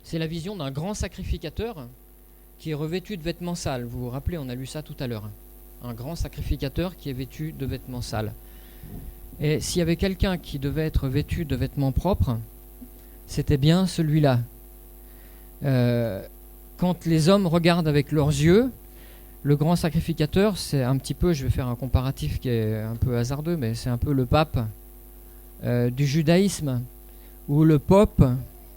c'est la vision d'un grand sacrificateur qui est revêtu de vêtements sales. Vous vous rappelez, on a lu ça tout à l'heure. Un grand sacrificateur qui est vêtu de vêtements sales. Et s'il y avait quelqu'un qui devait être vêtu de vêtements propres, c'était bien celui-là. Quand les hommes regardent avec leurs yeux, le grand sacrificateur, c'est un petit peu, je vais faire un comparatif qui est un peu hasardeux, mais c'est un peu le pape du judaïsme ou le pope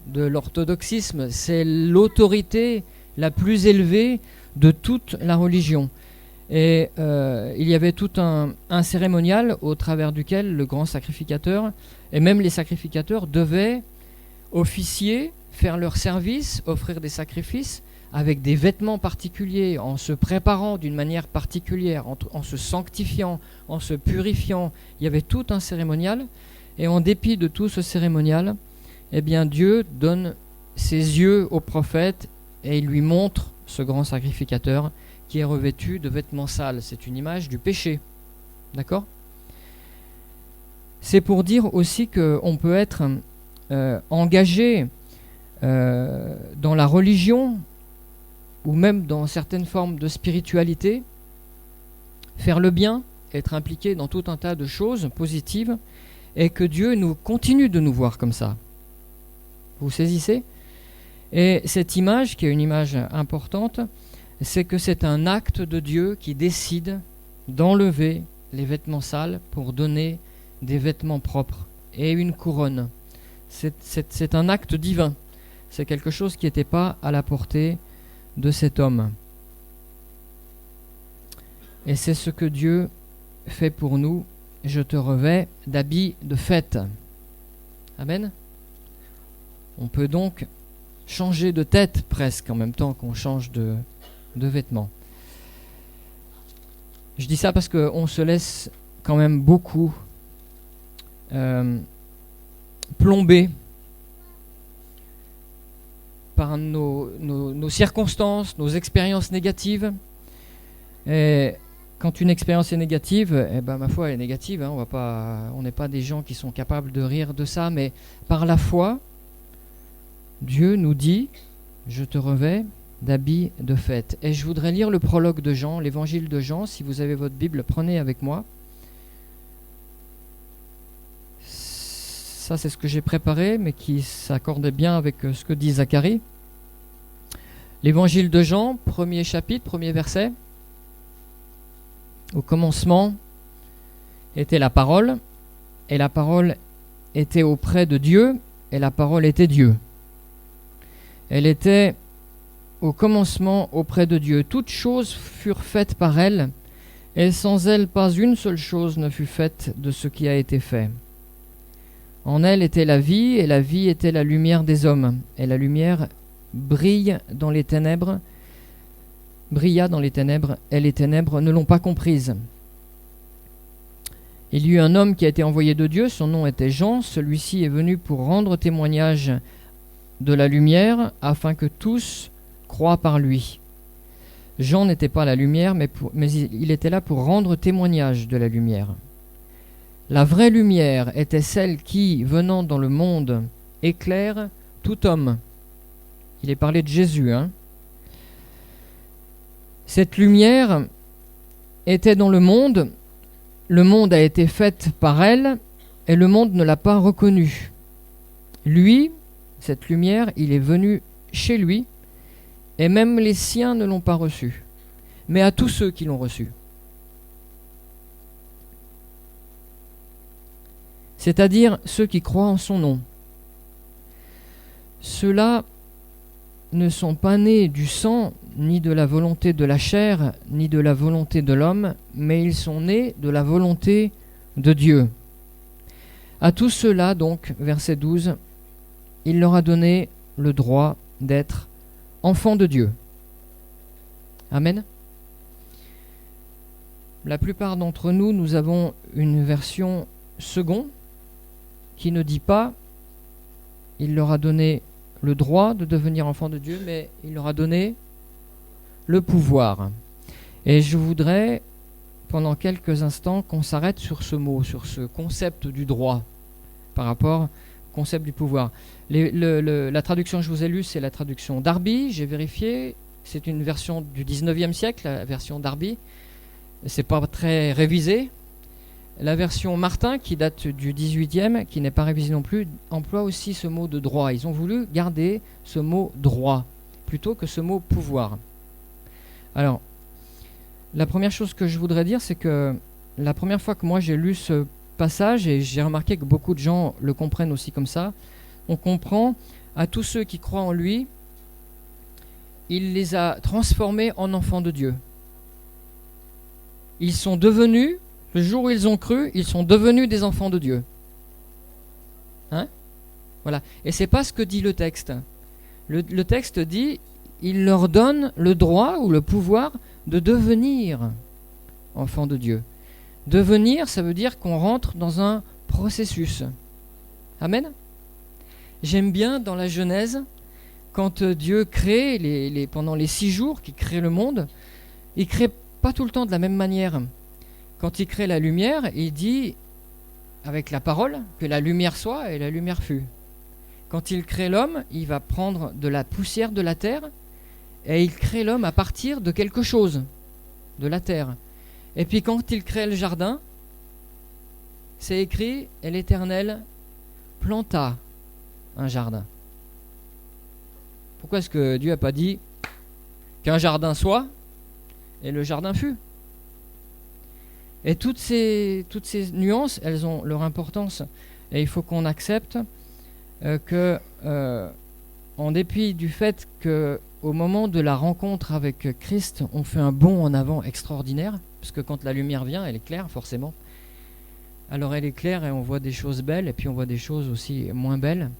de l'orthodoxisme. C'est l'autorité la plus élevée de toute la religion. Et il y avait tout un cérémonial au travers duquel le grand sacrificateur, et même les sacrificateurs, devaient officier, faire leur service, offrir des sacrifices avec des vêtements particuliers, en se préparant d'une manière particulière, en se sanctifiant, en se purifiant. Il y avait tout un cérémonial, et en dépit de tout ce cérémonial, eh bien Dieu donne ses yeux au prophète et il lui montre ce grand sacrificateur qui est revêtu de vêtements sales. C'est une image du péché. D'accord ? C'est pour dire aussi qu'on peut être engagé dans la religion ou même dans certaines formes de spiritualité, faire le bien, être impliqué dans tout un tas de choses positives, et que Dieu nous continue de nous voir comme ça. Vous saisissez ? Et cette image, qui est une image importante, c'est que c'est un acte de Dieu qui décide d'enlever les vêtements sales pour donner des vêtements propres et une couronne. C'est un acte divin. C'est quelque chose qui n'était pas à la portée de cet homme. Et c'est ce que Dieu fait pour nous. Je te revêts d'habits de fête. Amen. On peut donc changer de tête presque en même temps qu'on change de vêtements. Je dis ça parce qu'on se laisse quand même beaucoup plomber par nos circonstances, nos expériences négatives. Et quand une expérience est négative, eh ben, ma foi est négative. Hein, on n'est pas des gens qui sont capables de rire de ça, mais par la foi, Dieu nous dit « Je te revêts d'habits de fête ». Et je voudrais lire le prologue de Jean, l'évangile de Jean. Si vous avez votre Bible, prenez avec moi. Ça, c'est ce que j'ai préparé, mais qui s'accordait bien avec ce que dit Zacharie. L'évangile de Jean, premier chapitre, premier verset. Au commencement était la parole, et la parole était auprès de Dieu, et la parole était Dieu. Elle était au commencement auprès de Dieu. Toutes choses furent faites par elle, et sans elle pas une seule chose ne fut faite de ce qui a été fait. En elle était la vie, et la vie était la lumière des hommes. Et la lumière brilla dans les ténèbres, et les ténèbres ne l'ont pas comprise. Il y eut un homme qui a été envoyé de Dieu, son nom était Jean. Celui-ci est venu pour rendre témoignage de la lumière, afin que tous croient par lui. Jean n'était pas la lumière, mais il était là pour rendre témoignage de la lumière. La vraie lumière était celle qui, venant dans le monde, éclaire tout homme. Il est parlé de Jésus. Cette lumière était dans le monde a été fait par elle, et le monde ne l'a pas reconnue. Lui, cette lumière, il est venu chez lui, et même les siens ne l'ont pas reçu, mais à tous ceux qui l'ont reçu. C'est-à-dire ceux qui croient en son nom. Ceux-là ne sont pas nés du sang, ni de la volonté de la chair, ni de la volonté de l'homme, mais ils sont nés de la volonté de Dieu. À tous ceux-là, donc, verset 12, il leur a donné le droit d'être enfants de Dieu. Amen. La plupart d'entre nous, nous avons une version seconde qui ne dit pas « il leur a donné le droit de devenir enfants de Dieu », mais il leur a donné le pouvoir. Et je voudrais, pendant quelques instants, qu'on s'arrête sur ce mot, sur ce concept du droit, par rapport concept du pouvoir. La traduction que je vous ai lue, c'est la traduction Darby, j'ai vérifié. C'est une version du 19e siècle, la version Darby. C'est pas très révisé. La version Martin, qui date du 18e, qui n'est pas révisée non plus, emploie aussi ce mot de droit. Ils ont voulu garder ce mot droit plutôt que ce mot pouvoir. Alors, la première chose que je voudrais dire, c'est que la première fois que moi j'ai lu ce passage, et j'ai remarqué que beaucoup de gens le comprennent aussi comme ça, on comprend à tous ceux qui croient en lui, il les a transformés en enfants de Dieu. Ils sont devenus, le jour où ils ont cru, ils sont devenus des enfants de Dieu. Hein? Voilà. Et c'est pas ce que dit le texte. Le texte dit, il leur donne le droit ou le pouvoir de devenir enfants de Dieu. Devenir, ça veut dire qu'on rentre dans un processus. Amen. J'aime bien dans la Genèse, quand Dieu crée, pendant les 6 jours qu'il crée le monde, il crée pas tout le temps de la même manière. Quand il crée la lumière, il dit, avec la parole, que la lumière soit, et la lumière fut. Quand il crée l'homme, il va prendre de la poussière de la terre, et il crée l'homme à partir de quelque chose, de la terre. Et puis quand il crée le jardin, c'est écrit, et l'Éternel planta un jardin. Pourquoi est-ce que Dieu n'a pas dit qu'un jardin soit, et le jardin fut? Et toutes ces nuances, elles ont leur importance. Et il faut qu'on accepte que, en dépit du fait qu'au moment de la rencontre avec Christ, on fait un bond en avant extraordinaire, parce que quand la lumière vient, elle est claire, forcément. Alors elle est claire et on voit des choses belles, et puis on voit des choses aussi moins belles.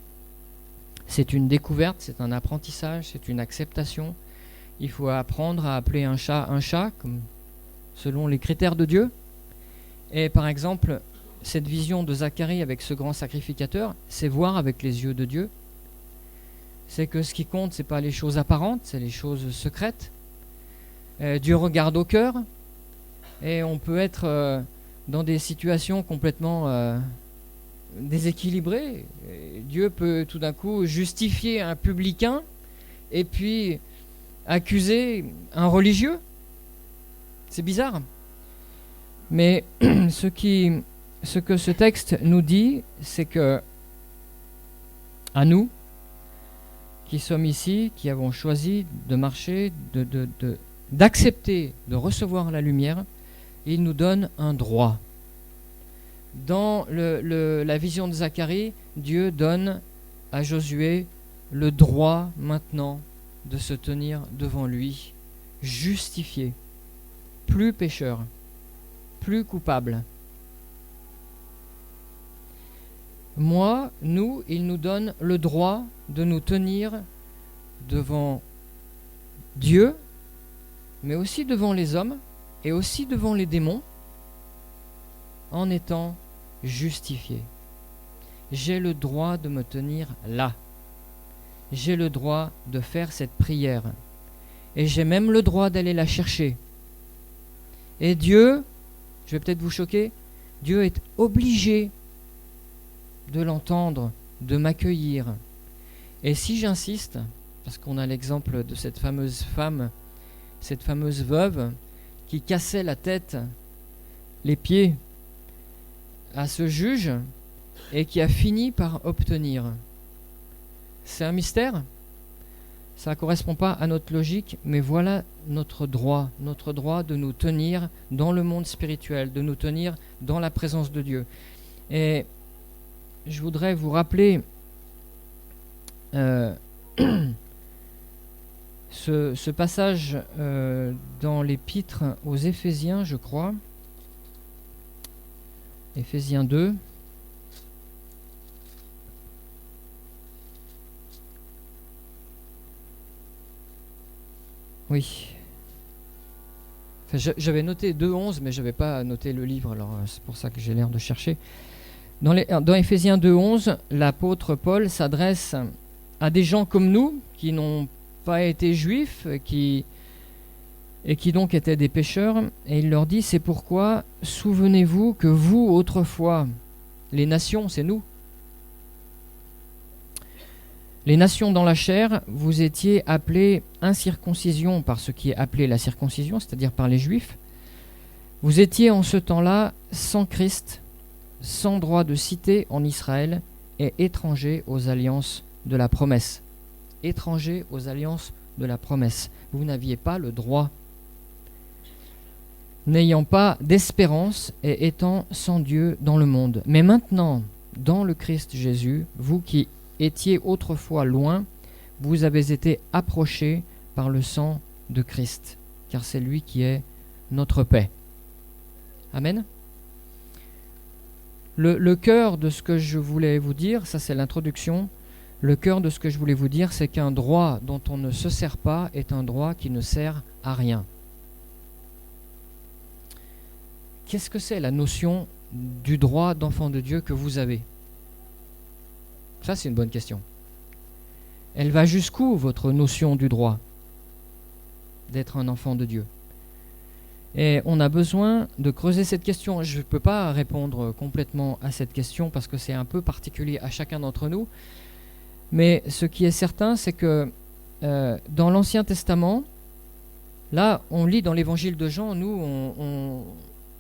C'est une découverte, c'est un apprentissage, c'est une acceptation. Il faut apprendre à appeler un chat, comme selon les critères de Dieu. Et par exemple, cette vision de Zacharie avec ce grand sacrificateur, c'est voir avec les yeux de Dieu. C'est que ce qui compte, c'est pas les choses apparentes, c'est les choses secrètes. Dieu regarde au cœur, et on peut être dans des situations complètement déséquilibrées. Et Dieu peut tout d'un coup justifier un publicain et puis accuser un religieux. C'est bizarre. Mais ce que ce texte nous dit, c'est que à nous, qui sommes ici, qui avons choisi de marcher, d'accepter, de recevoir la lumière, il nous donne un droit. Dans la vision de Zacharie, Dieu donne à Josué le droit maintenant de se tenir devant lui, justifié, plus pécheur, plus coupable. Il nous donne le droit de nous tenir devant Dieu, mais aussi devant les hommes, et aussi devant les démons, en étant justifié. J'ai le droit de me tenir là. J'ai le droit de faire cette prière. Et j'ai même le droit d'aller la chercher. Et Dieu, je vais peut-être vous choquer, Dieu est obligé de l'entendre, de m'accueillir. Et si j'insiste, parce qu'on a l'exemple de cette fameuse femme, cette fameuse veuve, qui cassait la tête, les pieds à ce juge et qui a fini par obtenir. C'est un mystère. Ça ne correspond pas à notre logique, mais voilà notre droit de nous tenir dans le monde spirituel, de nous tenir dans la présence de Dieu. Et je voudrais vous rappeler ce passage dans l'épître aux Éphésiens, je crois. Éphésiens 2. Oui. Enfin, j'avais noté 2.11, mais je n'avais pas noté le livre, alors c'est pour ça que j'ai l'air de chercher. Dans Éphésiens 2.11, l'apôtre Paul s'adresse à des gens comme nous, qui n'ont pas été juifs, et qui donc étaient des pécheurs, et il leur dit, c'est pourquoi, souvenez-vous que vous, autrefois, les nations, c'est nous, Les nations dans la chair, vous étiez appelés incirconcision par ce qui est appelé la circoncision, c'est-à-dire par les Juifs. Vous étiez en ce temps-là sans Christ, sans droit de cité en Israël et étrangers aux alliances de la promesse. Étrangers aux alliances de la promesse. Vous n'aviez pas le droit. N'ayant pas d'espérance et étant sans Dieu dans le monde. Mais maintenant, dans le Christ Jésus, vous qui étiez autrefois loin, vous avez été approchés par le sang de Christ, car c'est lui qui est notre paix. Amen. Le cœur de ce que je voulais vous dire, ça c'est l'introduction, le cœur de ce que je voulais vous dire, c'est qu'un droit dont on ne se sert pas est un droit qui ne sert à rien. Qu'est-ce que c'est la notion du droit d'enfant de Dieu que vous avez? Ça, c'est une bonne question. Elle va jusqu'où, votre notion du droit d'être un enfant de Dieu? Et on a besoin de creuser cette question. Je ne peux pas répondre complètement à cette question parce que c'est un peu particulier à chacun d'entre nous. Mais ce qui est certain, c'est que dans l'Ancien Testament, là, on lit dans l'Évangile de Jean, nous,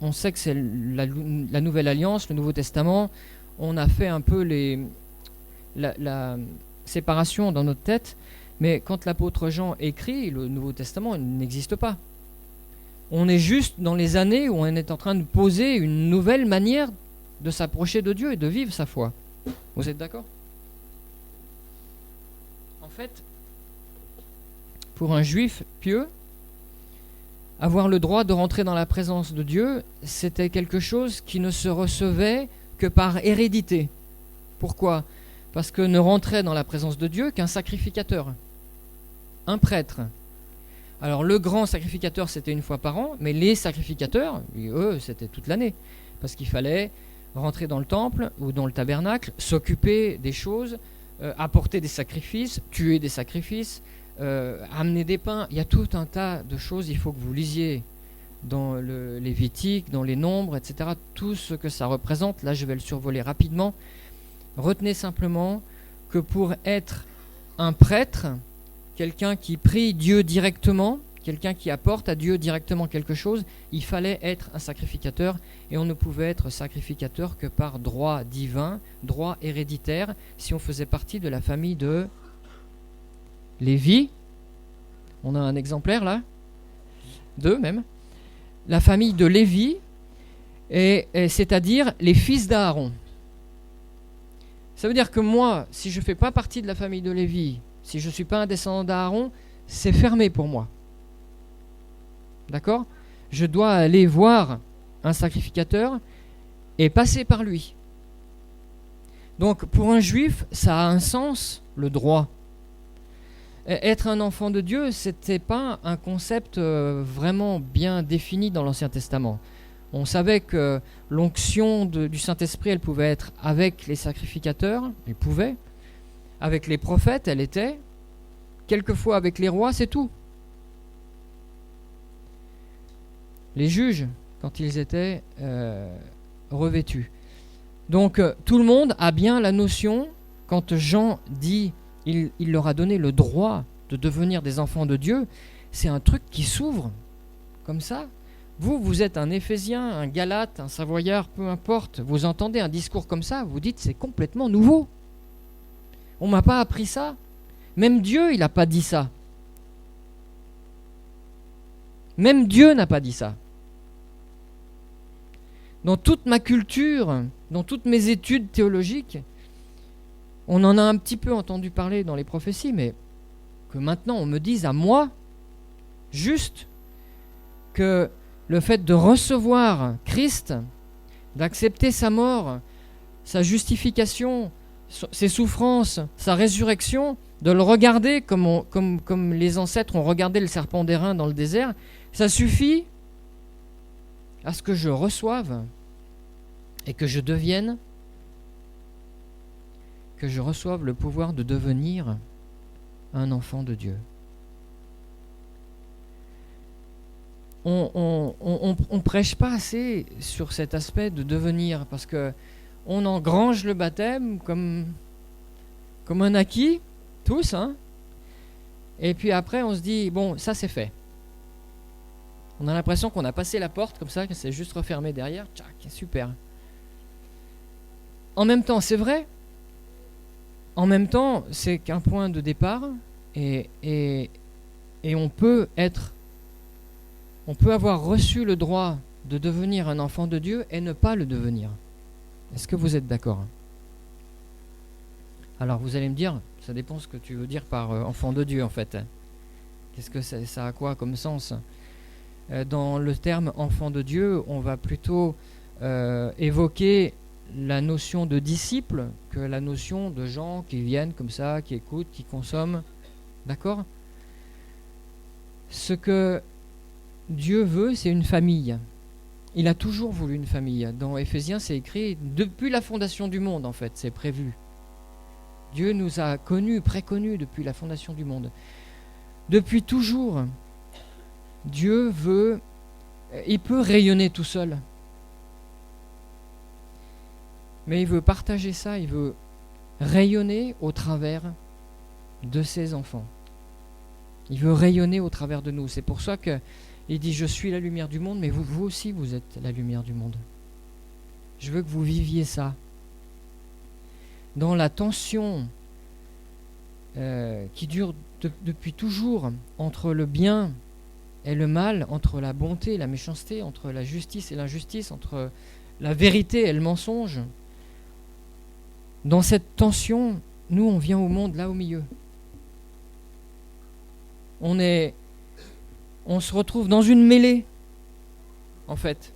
on sait que c'est la Nouvelle Alliance, le Nouveau Testament. On a fait un peu la séparation dans notre tête, mais quand l'apôtre Jean écrit, le Nouveau Testament il n'existe pas. On est juste dans les années où on est en train de poser une nouvelle manière de s'approcher de Dieu et de vivre sa foi. Vous êtes d'accord? En fait, pour un juif pieux, avoir le droit de rentrer dans la présence de Dieu, c'était quelque chose qui ne se recevait que par hérédité. Pourquoi? Parce que ne rentrait dans la présence de Dieu qu'un sacrificateur, un prêtre. Alors le grand sacrificateur, c'était une fois par an, mais les sacrificateurs, eux, c'était toute l'année. Parce qu'il fallait rentrer dans le temple ou dans le tabernacle, s'occuper des choses, apporter des sacrifices, tuer des sacrifices, amener des pains. Il y a tout un tas de choses, il faut que vous lisiez dans le Lévitique, dans les Nombres, etc. Tout ce que ça représente, là je vais le survoler rapidement. Retenez simplement que pour être un prêtre, quelqu'un qui prie Dieu directement, quelqu'un qui apporte à Dieu directement quelque chose, il fallait être un sacrificateur et on ne pouvait être sacrificateur que par droit divin, droit héréditaire, si on faisait partie de la famille de Lévi. On a un exemplaire là, deux même. La famille de Lévi, et c'est-à-dire les fils d'Aaron. Ça veut dire que moi, si je ne fais pas partie de la famille de Lévi, si je ne suis pas un descendant d'Aaron, c'est fermé pour moi. D'accord? Je dois aller voir un sacrificateur et passer par lui. Donc pour un juif, ça a un sens, le droit. Être un enfant de Dieu, ce n'était pas un concept vraiment bien défini dans l'Ancien Testament. On savait que l'onction du Saint-Esprit, elle pouvait être avec les sacrificateurs, elle pouvait. Avec les prophètes, elle était. Quelquefois avec les rois, c'est tout. Les juges, quand ils étaient revêtus. Donc tout le monde a bien la notion, quand Jean dit, il leur a donné le droit de devenir des enfants de Dieu, c'est un truc qui s'ouvre comme ça. Vous êtes un Éphésien, un Galate, un Savoyard, peu importe. Vous entendez un discours comme ça, vous dites c'est complètement nouveau. On ne m'a pas appris ça. Même Dieu, il n'a pas dit ça. Même Dieu n'a pas dit ça. Dans toute ma culture, dans toutes mes études théologiques, on en a un petit peu entendu parler dans les prophéties, mais que maintenant on me dise à moi, juste, que le fait de recevoir Christ, d'accepter sa mort, sa justification, ses souffrances, sa résurrection, de le regarder comme les ancêtres ont regardé le serpent d'airain dans le désert, ça suffit à ce que je reçoive et que je devienne, que je reçoive le pouvoir de devenir un enfant de Dieu. On prêche pas assez sur cet aspect de devenir, parce que on engrange le baptême comme un acquis, Tous, hein. Et puis après, on se dit, bon, ça c'est fait. On a l'impression qu'on a passé la porte comme ça, que c'est juste refermé derrière. Tchac, super. En même temps, c'est vrai. En même temps, c'est qu'un point de départ et on peut avoir reçu le droit de devenir un enfant de Dieu et ne pas le devenir. Est-ce que vous êtes d'accord? Alors vous allez me dire, ça dépend ce que tu veux dire par enfant de Dieu en fait. Qu'est-ce que ça a quoi comme sens? Dans le terme enfant de Dieu, on va plutôt évoquer la notion de disciple que la notion de gens qui viennent comme ça, qui écoutent, qui consomment. D'accord? Ce que Dieu veut, c'est une famille. Il a toujours voulu une famille. Dans Éphésiens, c'est écrit depuis la fondation du monde, en fait, c'est prévu. Dieu nous a connus, préconnus depuis la fondation du monde. Depuis toujours, Dieu veut, il peut rayonner tout seul. Mais il veut partager ça, il veut rayonner au travers de ses enfants. Il veut rayonner au travers de nous. C'est pour ça qu'il dit « Je suis la lumière du monde », mais vous aussi, vous êtes la lumière du monde. Je veux que vous viviez ça. Dans la tension qui dure depuis toujours entre le bien et le mal, entre la bonté et la méchanceté, entre la justice et l'injustice, entre la vérité et le mensonge, dans cette tension, nous, on vient au monde là au milieu. On se retrouve dans une mêlée, en fait.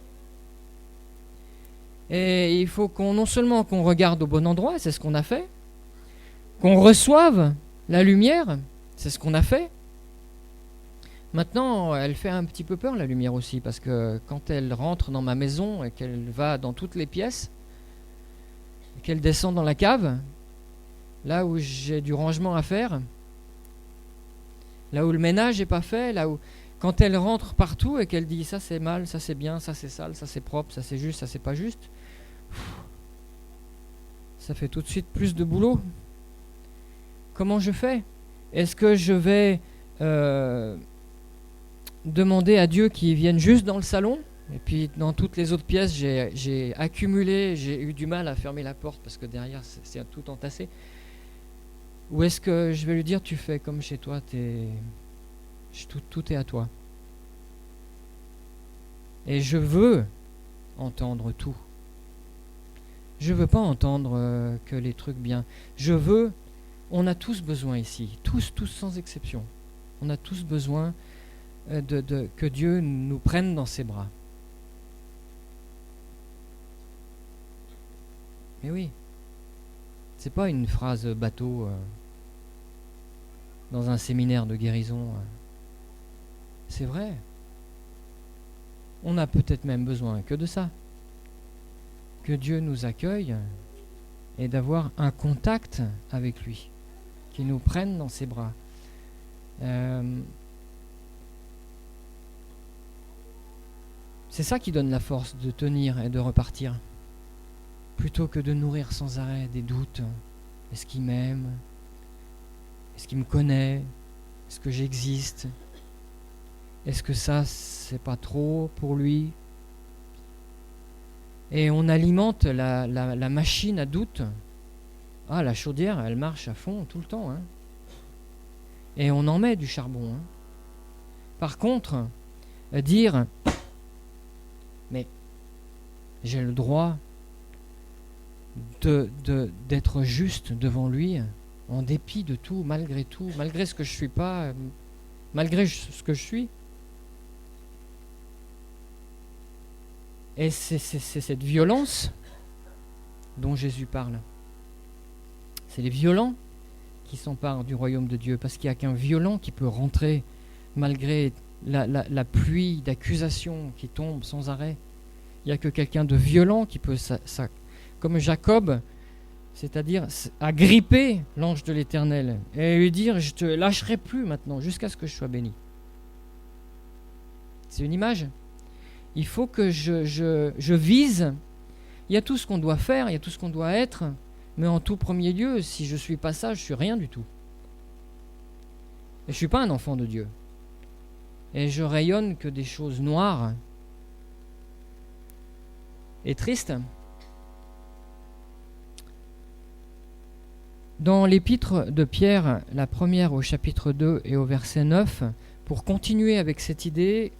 Et il faut non seulement qu'on regarde au bon endroit, c'est ce qu'on a fait, qu'on reçoive la lumière, c'est ce qu'on a fait. Maintenant, elle fait un petit peu peur, la lumière aussi, parce que quand elle rentre dans ma maison et qu'elle va dans toutes les pièces, et qu'elle descend dans la cave, là où j'ai du rangement à faire, là où le ménage n'est pas fait, là où quand elle rentre partout et qu'elle dit ça c'est mal, ça c'est bien, ça c'est sale, ça c'est propre, ça c'est juste, ça c'est pas juste, ça fait tout de suite plus de boulot. Comment je fais? Est-ce que je vais demander à Dieu qu'il vienne juste dans le salon, et puis dans toutes les autres pièces j'ai accumulé, j'ai eu du mal à fermer la porte parce que derrière c'est tout entassé? Ou est-ce que je vais lui dire tu fais comme chez toi, tout est à toi? Et je veux entendre tout. Je veux pas entendre que les trucs bien. On a tous besoin ici, tous sans exception. On a tous besoin que Dieu nous prenne dans ses bras. Mais oui, c'est pas une phrase bateau dans un séminaire de guérison. C'est vrai. On a peut-être même besoin que de ça. Que Dieu nous accueille et d'avoir un contact avec lui, qu'il nous prenne dans ses bras. C'est ça qui donne la force de tenir et de repartir, plutôt que de nourrir sans arrêt des doutes. Est-ce qu'il m'aime? Est-ce qu'il me connaît? Est-ce que j'existe? Est-ce que ça, c'est pas trop pour lui? Et on alimente la machine à doute. Ah, la chaudière, elle marche à fond tout le temps. Hein. Et on en met du charbon. Hein. Par contre, dire, mais j'ai le droit d'être juste devant lui, en dépit de tout, malgré ce que je suis pas, malgré ce que je suis. Et c'est cette violence dont Jésus parle. C'est les violents qui s'emparent du royaume de Dieu, parce qu'il n'y a qu'un violent qui peut rentrer malgré la pluie d'accusations qui tombe sans arrêt. Il n'y a que quelqu'un de violent qui peut, comme Jacob, c'est-à-dire agripper l'ange de l'Éternel et lui dire « Je te lâcherai plus maintenant jusqu'à ce que je sois béni ». C'est une image. Il faut que je vise. Il y a tout ce qu'on doit faire, il y a tout ce qu'on doit être, mais en tout premier lieu, si je ne suis pas ça, je ne suis rien du tout. Et je ne suis pas un enfant de Dieu. Et je rayonne que des choses noires et tristes. Dans l'épître de Pierre, la première au chapitre 2 et au verset 9, pour continuer avec cette idée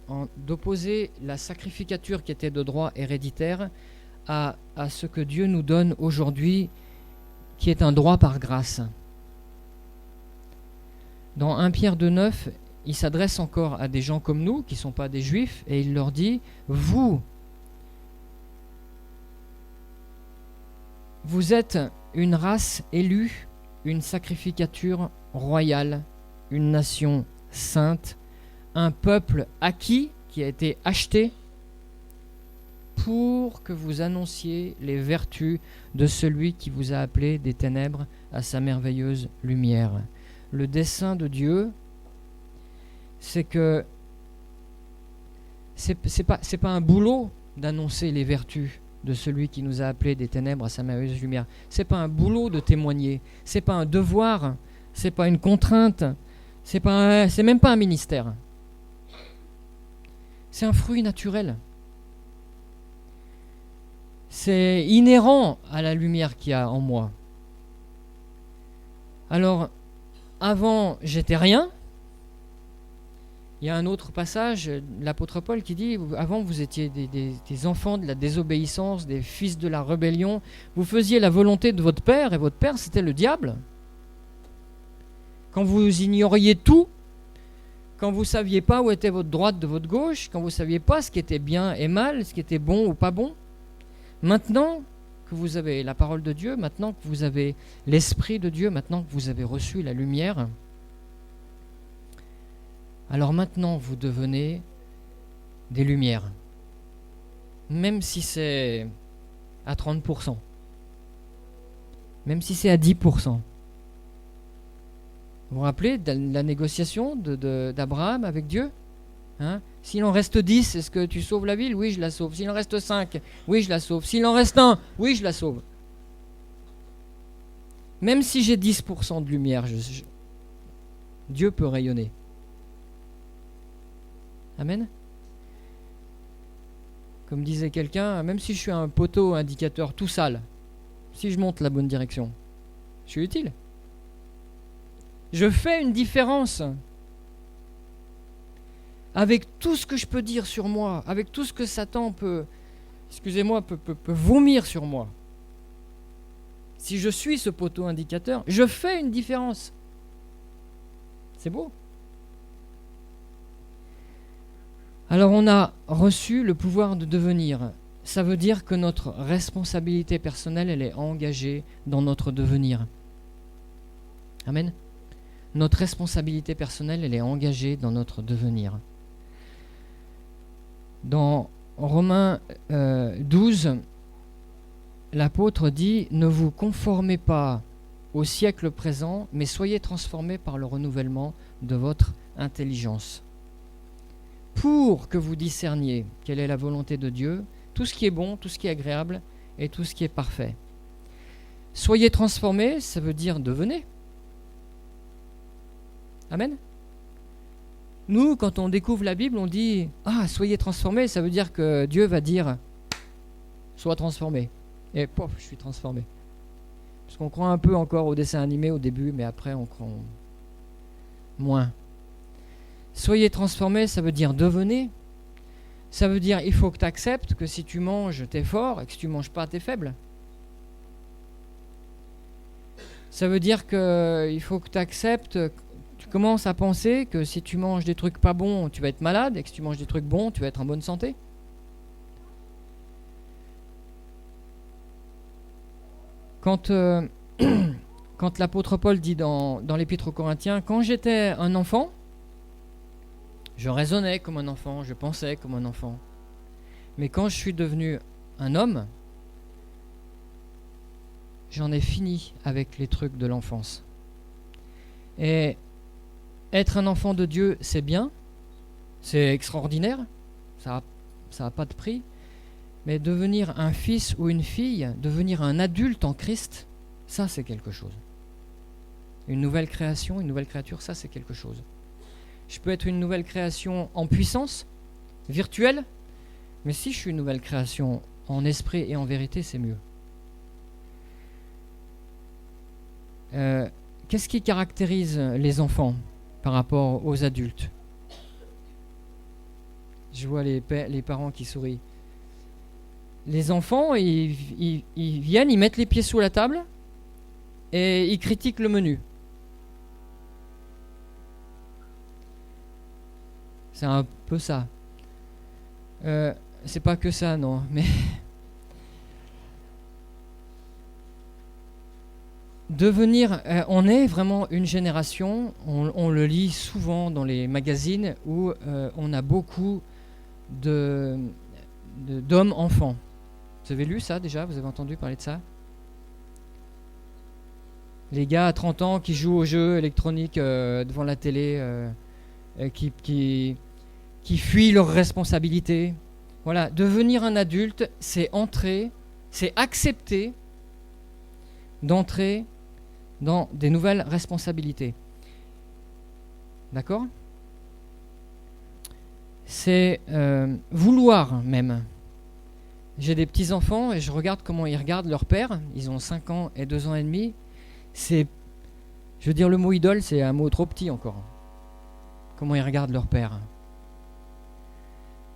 d'opposer la sacrificature qui était de droit héréditaire à ce que Dieu nous donne aujourd'hui, qui est un droit par grâce. Dans 1 Pierre 2,9, il s'adresse encore à des gens comme nous, qui ne sont pas des juifs, et il leur dit, vous êtes une race élue, une sacrificature royale, une nation sainte, un peuple acquis qui a été acheté pour que vous annonciez les vertus de celui qui vous a appelé des ténèbres à sa merveilleuse lumière. Le dessein de Dieu, c'est que c'est pas un boulot d'annoncer les vertus de celui qui nous a appelés des ténèbres à sa merveilleuse lumière. C'est pas un boulot de témoigner, c'est pas un devoir, c'est pas une contrainte, c'est même pas un ministère. C'est un fruit naturel. C'est inhérent à la lumière qu'il y a en moi. Alors, avant, j'étais rien. Il y a un autre passage, l'apôtre Paul qui dit, avant vous étiez des enfants de la désobéissance, des fils de la rébellion, vous faisiez la volonté de votre père, et votre père c'était le diable. Quand vous ignoriez tout, quand vous ne saviez pas où était votre droite de votre gauche, quand vous ne saviez pas ce qui était bien et mal, ce qui était bon ou pas bon, maintenant que vous avez la parole de Dieu, maintenant que vous avez l'Esprit de Dieu, maintenant que vous avez reçu la lumière, alors maintenant vous devenez des lumières, même si c'est à 30%, même si c'est à 10%. Vous vous rappelez de la négociation d'Abraham avec Dieu, hein? S'il en reste 10, est-ce que tu sauves la ville? Oui, je la sauve. S'il en reste 5, oui, je la sauve. S'il en reste 1, oui, je la sauve. Même si j'ai 10% de lumière, Dieu peut rayonner. Amen. Comme disait quelqu'un, même si je suis un poteau indicateur tout sale, si je monte la bonne direction, je suis utile. Je fais une différence. Avec tout ce que je peux dire sur moi, avec tout ce que Satan peut vomir sur moi. Si je suis ce poteau indicateur, je fais une différence. C'est beau. Alors on a reçu le pouvoir de devenir. Ça veut dire que notre responsabilité personnelle, elle est engagée dans notre devenir. Amen. Notre responsabilité personnelle, elle est engagée dans notre devenir. Dans Romains 12, l'apôtre dit « Ne vous conformez pas au siècle présent, mais soyez transformés par le renouvellement de votre intelligence. » Pour que vous discerniez quelle est la volonté de Dieu, tout ce qui est bon, tout ce qui est agréable et tout ce qui est parfait. Soyez transformés, ça veut dire devenez. Amen. Nous, quand on découvre la Bible, on dit « Ah, soyez transformés », ça veut dire que Dieu va dire « Sois transformé ». Et pof, je suis transformé. Parce qu'on croit un peu encore au dessin animé au début, mais après on croit moins. Soyez transformés, ça veut dire devenez. Ça veut dire il faut que tu acceptes que si tu manges, t'es fort, et que si tu manges pas, t'es faible. Ça veut dire qu'il faut que tu acceptes, tu commences à penser que si tu manges des trucs pas bons, tu vas être malade, et que si tu manges des trucs bons, tu vas être en bonne santé. Quand l'apôtre Paul dit dans l'épître aux Corinthiens, quand j'étais un enfant, je raisonnais comme un enfant, je pensais comme un enfant. Mais quand je suis devenu un homme, j'en ai fini avec les trucs de l'enfance. Et être un enfant de Dieu, c'est bien, c'est extraordinaire, ça n'a pas de prix. Mais devenir un fils ou une fille, devenir un adulte en Christ, ça c'est quelque chose. Une nouvelle création, une nouvelle créature, ça c'est quelque chose. Je peux être une nouvelle création en puissance, virtuelle, mais si je suis une nouvelle création en esprit et en vérité, c'est mieux. Qu'est-ce qui caractérise les enfants par rapport aux adultes? Je vois les parents qui sourient. Les enfants, ils viennent, ils mettent les pieds sous la table et ils critiquent le menu. C'est un peu ça. C'est pas que ça, non, mais devenir, on est vraiment une génération, on le lit souvent dans les magazines où on a beaucoup d'hommes enfants. Vous avez lu ça déjà? Vous avez entendu parler de ça? Les gars à 30 ans qui jouent aux jeux électroniques devant la télé, qui fuient leurs responsabilités. Voilà, devenir un adulte, c'est entrer, c'est accepter d'entrer dans des nouvelles responsabilités. D'accord? C'est vouloir même. J'ai des petits-enfants et je regarde comment ils regardent leur père. Ils ont 5 ans et 2 ans et demi. Je veux dire, le mot idole, c'est un mot trop petit encore. Comment ils regardent leur père.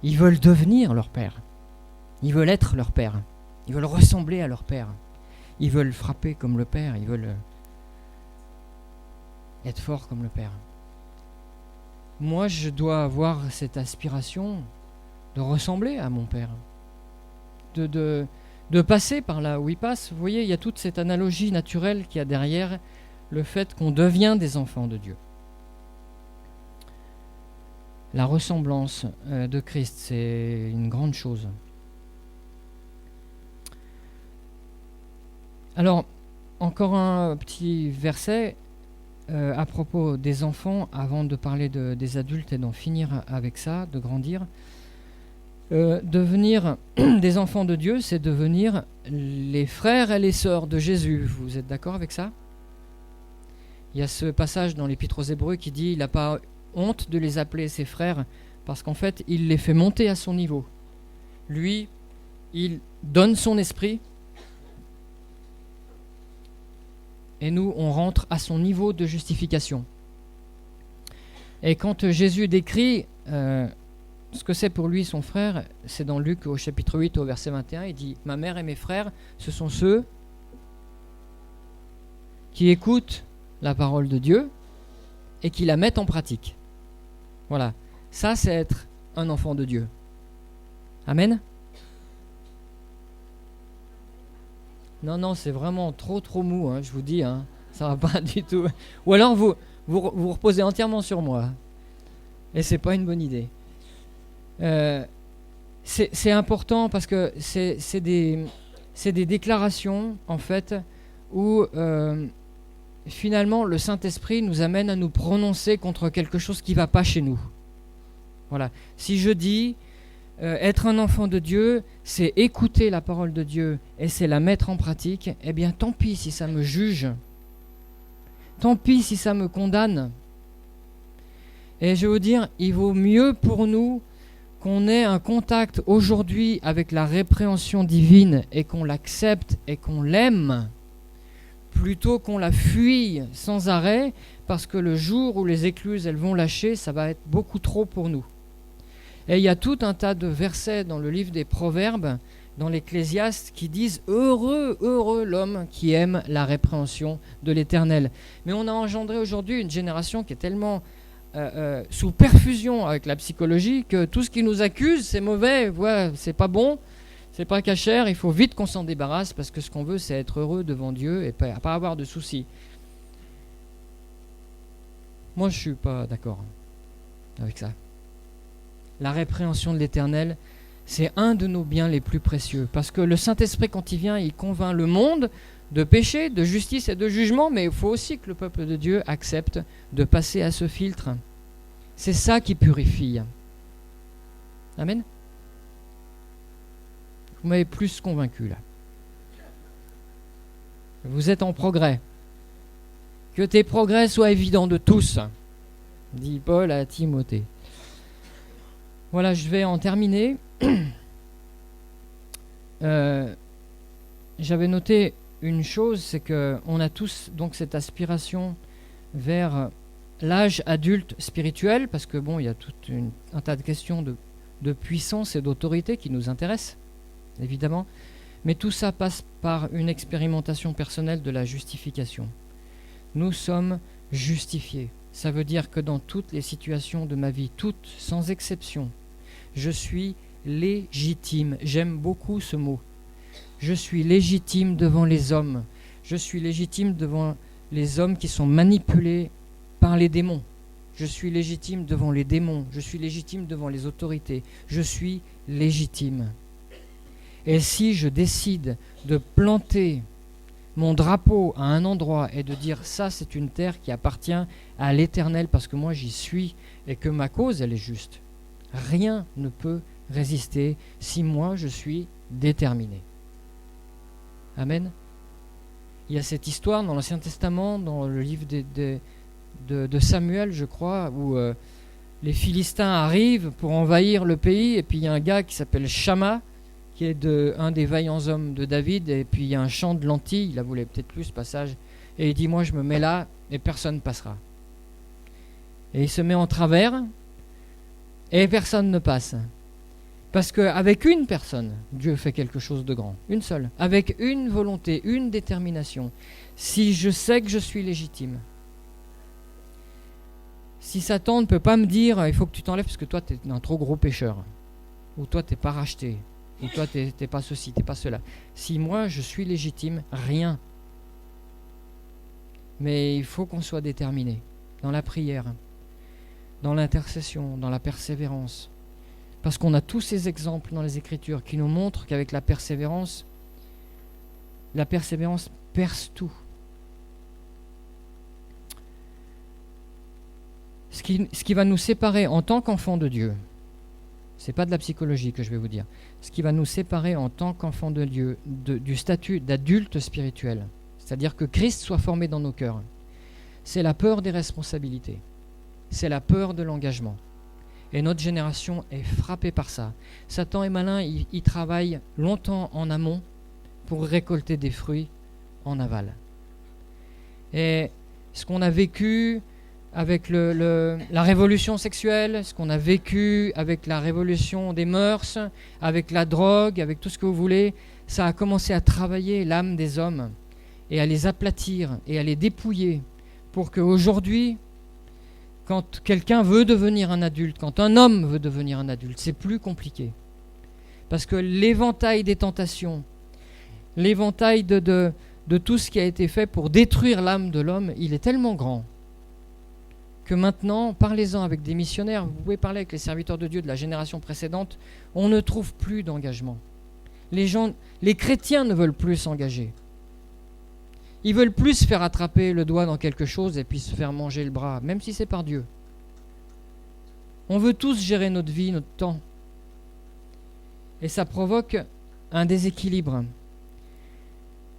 Ils veulent devenir leur père. Ils veulent être leur père. Ils veulent ressembler à leur père. Ils veulent frapper comme le père. Ils veulent être forts comme le père. Moi, je dois avoir cette aspiration de ressembler à mon père. De passer par là où il passe. Vous voyez, il y a toute cette analogie naturelle qu'il y a derrière le fait qu'on devient des enfants de Dieu. La ressemblance de Christ, c'est une grande chose. Alors, encore un petit verset à propos des enfants, avant de parler des adultes et d'en finir avec ça, de grandir. Devenir des enfants de Dieu, c'est devenir les frères et les sœurs de Jésus. Vous êtes d'accord avec ça? Il y a ce passage dans l'Épître aux Hébreux qui dit il n'a pas honte de les appeler ses frères parce qu'en fait, il les fait monter à son niveau. Lui, il donne son esprit et nous, on rentre à son niveau de justification. Et quand Jésus décrit ce que c'est pour lui son frère, c'est dans Luc au chapitre 8 au verset 21, il dit « Ma mère et mes frères, ce sont ceux qui écoutent la parole de Dieu et qui la mettent en pratique. » Voilà, ça c'est être un enfant de Dieu. Amen. Non, c'est vraiment trop mou, hein, je vous dis, hein, ça va pas du tout. Ou alors vous reposez entièrement sur moi, et c'est pas une bonne idée. C'est important parce que c'est des déclarations en fait où finalement le Saint-Esprit nous amène à nous prononcer contre quelque chose qui ne va pas chez nous. Voilà. Si je dis être un enfant de Dieu, c'est écouter la parole de Dieu et c'est la mettre en pratique, eh bien tant pis si ça me juge, tant pis si ça me condamne. Et je veux dire, il vaut mieux pour nous qu'on ait un contact aujourd'hui avec la répréhension divine et qu'on l'accepte et qu'on l'aime, plutôt qu'on la fuit sans arrêt, parce que le jour où les écluses elles vont lâcher, ça va être beaucoup trop pour nous. Et il y a tout un tas de versets dans le livre des Proverbes, dans l'Ecclésiaste, qui disent « Heureux, heureux l'homme qui aime la répréhension de l'Éternel ». Mais on a engendré aujourd'hui une génération qui est tellement sous perfusion avec la psychologie que tout ce qui nous accuse, c'est mauvais, ouais, c'est pas bon, c'est pas cachère, il faut vite qu'on s'en débarrasse parce que ce qu'on veut, c'est être heureux devant Dieu et pas avoir de soucis. Moi, je suis pas d'accord avec ça. La répréhension de l'Éternel, c'est un de nos biens les plus précieux. Parce que le Saint-Esprit, quand il vient, il convainc le monde de péché, de justice et de jugement, mais il faut aussi que le peuple de Dieu accepte de passer à ce filtre. C'est ça qui purifie. Amen. Vous m'avez plus convaincu là. Vous êtes en progrès. Que tes progrès soient évidents de tous, dit Paul à Timothée. Voilà, je vais en terminer. J'avais noté une chose, c'est qu'on a tous donc cette aspiration vers l'âge adulte spirituel, parce que bon, il y a tout un tas de questions de puissance et d'autorité qui nous intéressent, évidemment, mais tout ça passe par une expérimentation personnelle de la justification. Nous sommes justifiés. Ça veut dire que dans toutes les situations de ma vie, toutes sans exception, je suis légitime. J'aime beaucoup ce mot. Je suis légitime devant les hommes. Je suis légitime devant les hommes qui sont manipulés par les démons. Je suis légitime devant les démons. Je suis légitime devant les autorités. Je suis légitime. Et si je décide de planter mon drapeau à un endroit et de dire ça c'est une terre qui appartient à l'Éternel parce que moi j'y suis et que ma cause elle est juste, rien ne peut résister si moi je suis déterminé. Amen. Il y a cette histoire dans l'Ancien Testament, dans le livre de Samuel, je crois, où les Philistins arrivent pour envahir le pays, et puis il y a un gars qui s'appelle Shama, qui est un des vaillants hommes de David, et puis il y a un champ de lentilles, il a voulu peut-être plus ce passage, et il dit, moi je me mets là, et personne ne passera. Et il se met en travers, et personne ne passe. Parce qu'avec une personne, Dieu fait quelque chose de grand. Une seule. Avec une volonté, une détermination. Si je sais que je suis légitime. Si Satan ne peut pas me dire, il faut que tu t'enlèves parce que toi, tu es un trop gros pécheur. Ou toi, tu n'es pas racheté. Ou toi, tu n'es pas ceci, tu n'es pas cela. Si moi, je suis légitime, rien. Mais il faut qu'on soit déterminé. Dans la prière, dans l'intercession, dans la persévérance. Parce qu'on a tous ces exemples dans les Écritures qui nous montrent qu'avec la persévérance perce tout. Ce qui va nous séparer en tant qu'enfants de Dieu, c'est pas de la psychologie que je vais vous dire, ce qui va nous séparer en tant qu'enfants de Dieu du statut d'adulte spirituel, c'est-à-dire que Christ soit formé dans nos cœurs, c'est la peur des responsabilités, c'est la peur de l'engagement. Et notre génération est frappée par ça. Satan est malin, il travaille longtemps en amont pour récolter des fruits en aval. Et ce qu'on a vécu avec la révolution sexuelle, ce qu'on a vécu avec la révolution des mœurs, avec la drogue, avec tout ce que vous voulez, ça a commencé à travailler l'âme des hommes et à les aplatir et à les dépouiller pour qu'aujourd'hui, quand quelqu'un veut devenir un adulte, quand un homme veut devenir un adulte, c'est plus compliqué. Parce que l'éventail des tentations, l'éventail de tout ce qui a été fait pour détruire l'âme de l'homme, il est tellement grand que maintenant, parlez-en avec des missionnaires, vous pouvez parler avec les serviteurs de Dieu de la génération précédente, on ne trouve plus d'engagement. Les chrétiens ne veulent plus s'engager. Ils veulent plus se faire attraper le doigt dans quelque chose et puis se faire manger le bras, même si c'est par Dieu. On veut tous gérer notre vie, notre temps. Et ça provoque un déséquilibre.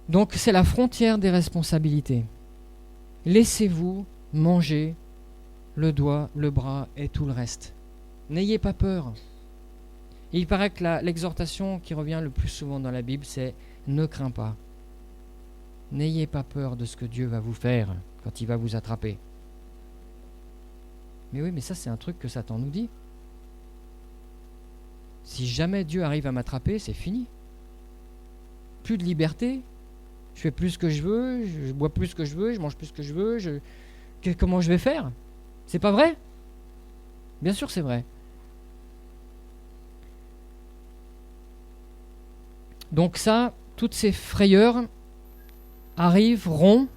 Donc c'est la frontière des responsabilités. Laissez-vous manger le doigt, le bras et tout le reste. N'ayez pas peur. Et il paraît que l'exhortation qui revient le plus souvent dans la Bible, c'est « ne crains pas ». N'ayez pas peur de ce que Dieu va vous faire quand il va vous attraper. Mais oui, mais ça c'est un truc que Satan nous dit. Si jamais Dieu arrive à m'attraper, c'est fini. Plus de liberté. Je fais plus ce que je veux, je bois plus ce que je veux, je mange plus ce que je veux. Comment je vais faire? C'est pas vrai? Bien sûr c'est vrai. Donc ça, toutes ces frayeurs arriveront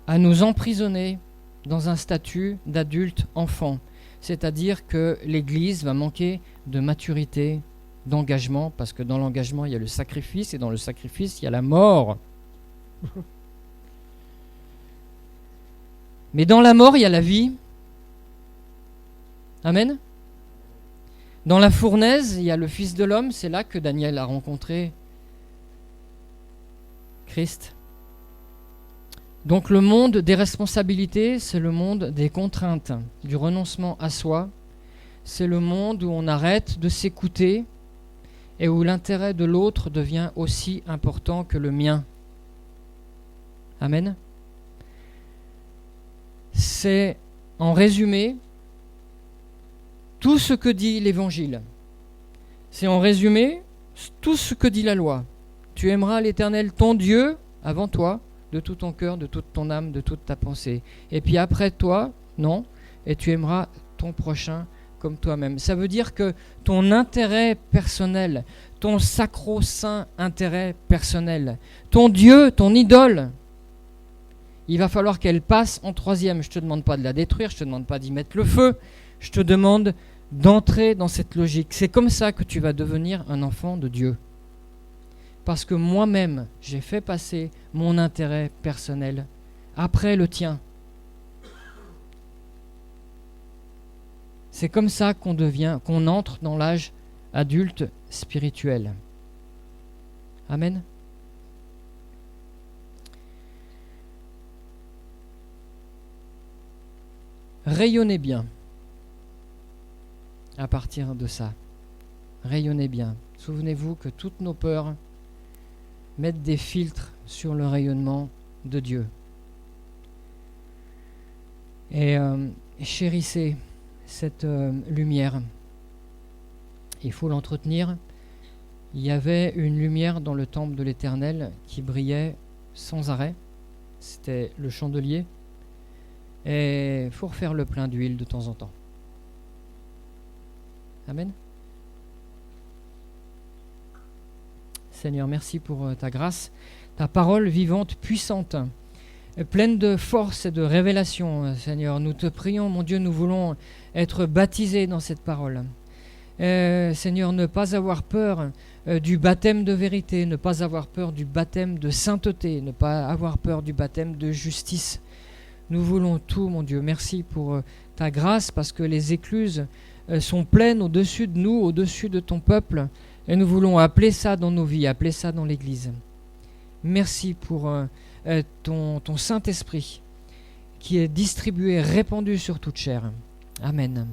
à nous emprisonner dans un statut d'adulte enfant. C'est-à-dire que l'Église va manquer de maturité, d'engagement, parce que dans l'engagement, il y a le sacrifice, et dans le sacrifice, il y a la mort. Mais dans la mort, il y a la vie. Amen. Dans la fournaise, il y a le Fils de l'homme, c'est là que Daniel a rencontré Christ. Donc le monde des responsabilités, c'est le monde des contraintes, du renoncement à soi. C'est le monde où on arrête de s'écouter et où l'intérêt de l'autre devient aussi important que le mien. Amen. C'est, en résumé, tout ce que dit l'Évangile. C'est en résumé tout ce que dit la loi. Tu aimeras l'Éternel ton Dieu avant toi, de tout ton cœur, de toute ton âme, de toute ta pensée. Et puis après toi, non, et tu aimeras ton prochain comme toi-même. Ça veut dire que ton intérêt personnel, ton sacro-saint intérêt personnel, ton Dieu, ton idole, il va falloir qu'elle passe en troisième. Je ne te demande pas de la détruire, je ne te demande pas d'y mettre le feu, je te demande d'entrer dans cette logique. C'est comme ça que tu vas devenir un enfant de Dieu. Parce que moi-même, j'ai fait passer mon intérêt personnel après le tien. C'est comme ça qu'on entre dans l'âge adulte spirituel. Amen. Rayonnez bien à partir de ça. Rayonnez bien. Souvenez-vous que toutes nos peurs mettent des filtres sur le rayonnement de Dieu. Et chérissez cette lumière. Il faut l'entretenir. Il y avait une lumière dans le temple de l'Éternel qui brillait sans arrêt. C'était le chandelier. Et il faut refaire le plein d'huile de temps en temps. Amen. Seigneur, merci pour ta grâce, ta parole vivante, puissante, pleine de force et de révélation. Seigneur, nous te prions, mon Dieu, nous voulons être baptisés dans cette parole. Seigneur, ne pas avoir peur du baptême de vérité, ne pas avoir peur du baptême de sainteté, ne pas avoir peur du baptême de justice. Nous voulons tout, mon Dieu. Merci pour ta grâce, parce que les écluses sont pleines au-dessus de nous, au-dessus de ton peuple, et nous voulons appeler ça dans nos vies, appeler ça dans l'Église. Merci pour ton Saint-Esprit qui est distribué, répandu sur toute chair. Amen.